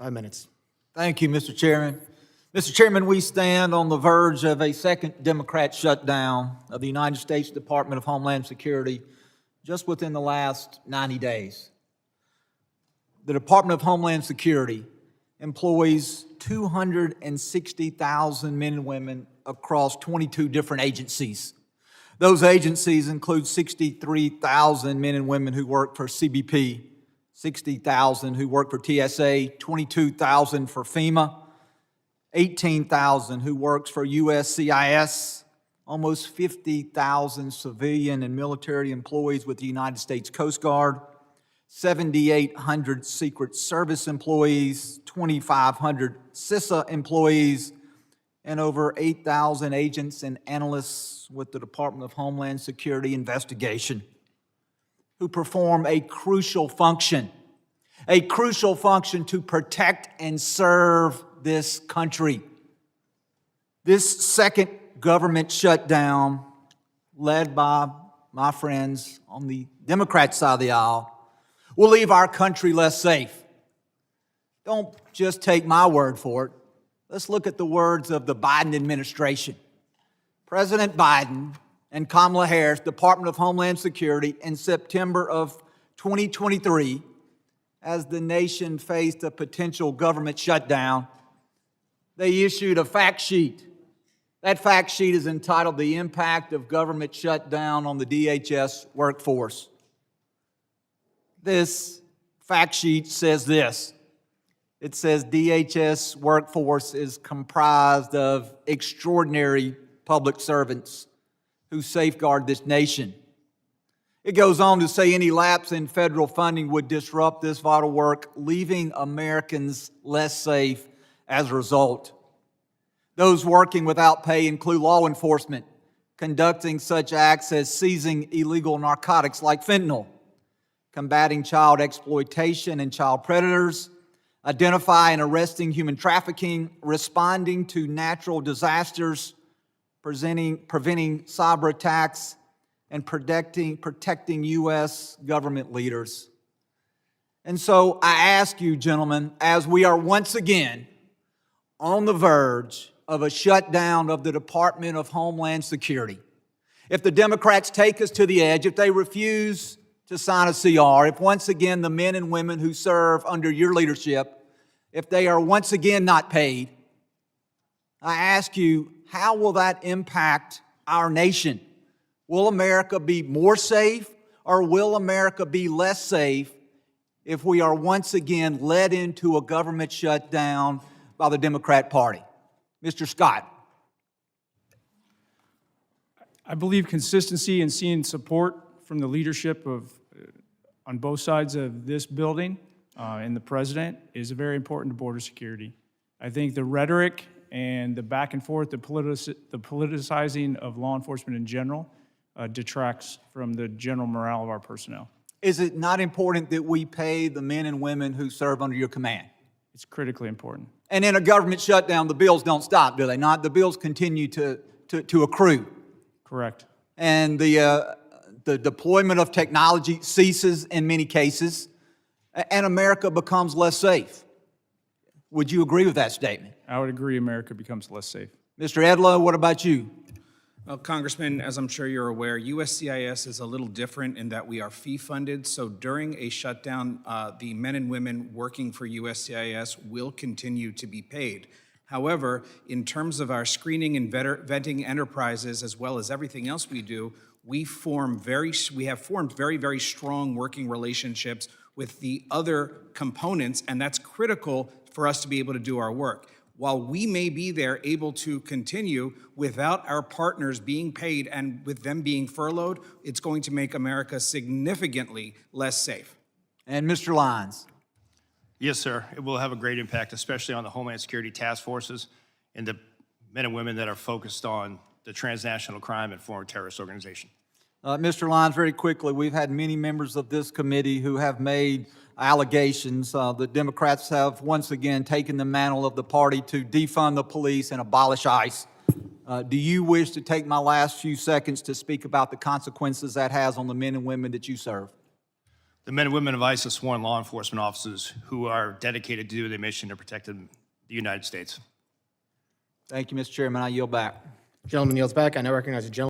5 minutes. Thank you, Mr. Chairman. Mr. Chairman, we stand on the verge of a second Democrat shutdown of the United States Department of Homeland Security just within the last 90 days. The Department of Homeland Security employs 260,000 men and women across 22 different agencies. Those agencies include 63,000 men and women who work for CBP, 60,000 who work for TSA, 22,000 for FEMA, 18,000 who works for USCIS, almost 50,000 civilian and military employees with the United States Coast Guard, 7,800 Secret Service employees, 2,500 CISA employees, and over 8,000 agents and analysts with the Department of Homeland Security investigation who perform a crucial function to protect and serve this country. This second government shutdown, led by my friends on the Democrat side of the aisle, will leave our country less safe. Don't just take my word for it. Let's look at the words of the Biden administration. President Biden and Kamala Harris, Department of Homeland Security, in September of 2023, as the nation faced a potential government shutdown, they issued a fact sheet. That fact sheet is entitled "The Impact of Government Shutdown on the DHS Workforce." This fact sheet says this. It says DHS workforce is comprised of extraordinary public servants who safeguard this nation. It goes on to say any lapse in federal funding would disrupt this vital work, leaving Americans less safe as a result. Those working without pay include law enforcement, conducting such acts as seizing illegal narcotics like fentanyl, combating child exploitation and child predators, identifying and arresting human trafficking, responding to natural disasters, preventing cyber attacks, and protecting U.S. government leaders. And so I ask you, gentlemen, as we are once again on the verge of a shutdown of the Department of Homeland Security, if the Democrats take us to the edge, if they refuse to sign a CR, if once again the men and women who serve under your leadership, if they are once again not paid, I ask you, how will that impact our nation? Will America be more safe, or will America be less safe if we are once again led into a government shutdown by the Democrat Party? Mr. Scott. I believe consistency and seeing support from the leadership on both sides of this building and the president is very important to border security. I think the rhetoric and the back and forth, the politicizing of law enforcement in general detracts from the general morale of our personnel. Is it not important that we pay the men and women who serve under your command? It's critically important. And in a government shutdown, the bills don't stop, do they not? The bills continue to accrue. Correct. And the deployment of technology ceases in many cases, and America becomes less safe. Would you agree with that statement? I would agree America becomes less safe. Mr. Edlow, what about you? Well, Congressman, as I'm sure you're aware, USCIS is a little different in that we are fee-funded. So during a shutdown, the men and women working for USCIS will continue to be paid. However, in terms of our screening and vetting enterprises, as well as everything else we do, we have formed very, very strong working relationships with the other components, and that's critical for us to be able to do our work. While we may be there able to continue without our partners being paid and with them being furloughed, it's going to make America significantly less safe. And Mr. Lyons. Yes, sir. It will have a great impact, especially on the Homeland Security task forces and the men and women that are focused on the transnational crime and foreign terrorist organization. Mr. Lyons, very quickly, we've had many members of this committee who have made allegations. The Democrats have once again taken the mantle of the party to defund the police and abolish ICE. Do you wish to take my last few seconds to speak about the consequences that has on the men and women that you serve? The men and women of ICE are sworn law enforcement officers who are dedicated to their mission to protect the United States. Thank you, Mr. Chairman. I yield back. Gentleman yields back. I now recognize the gentleman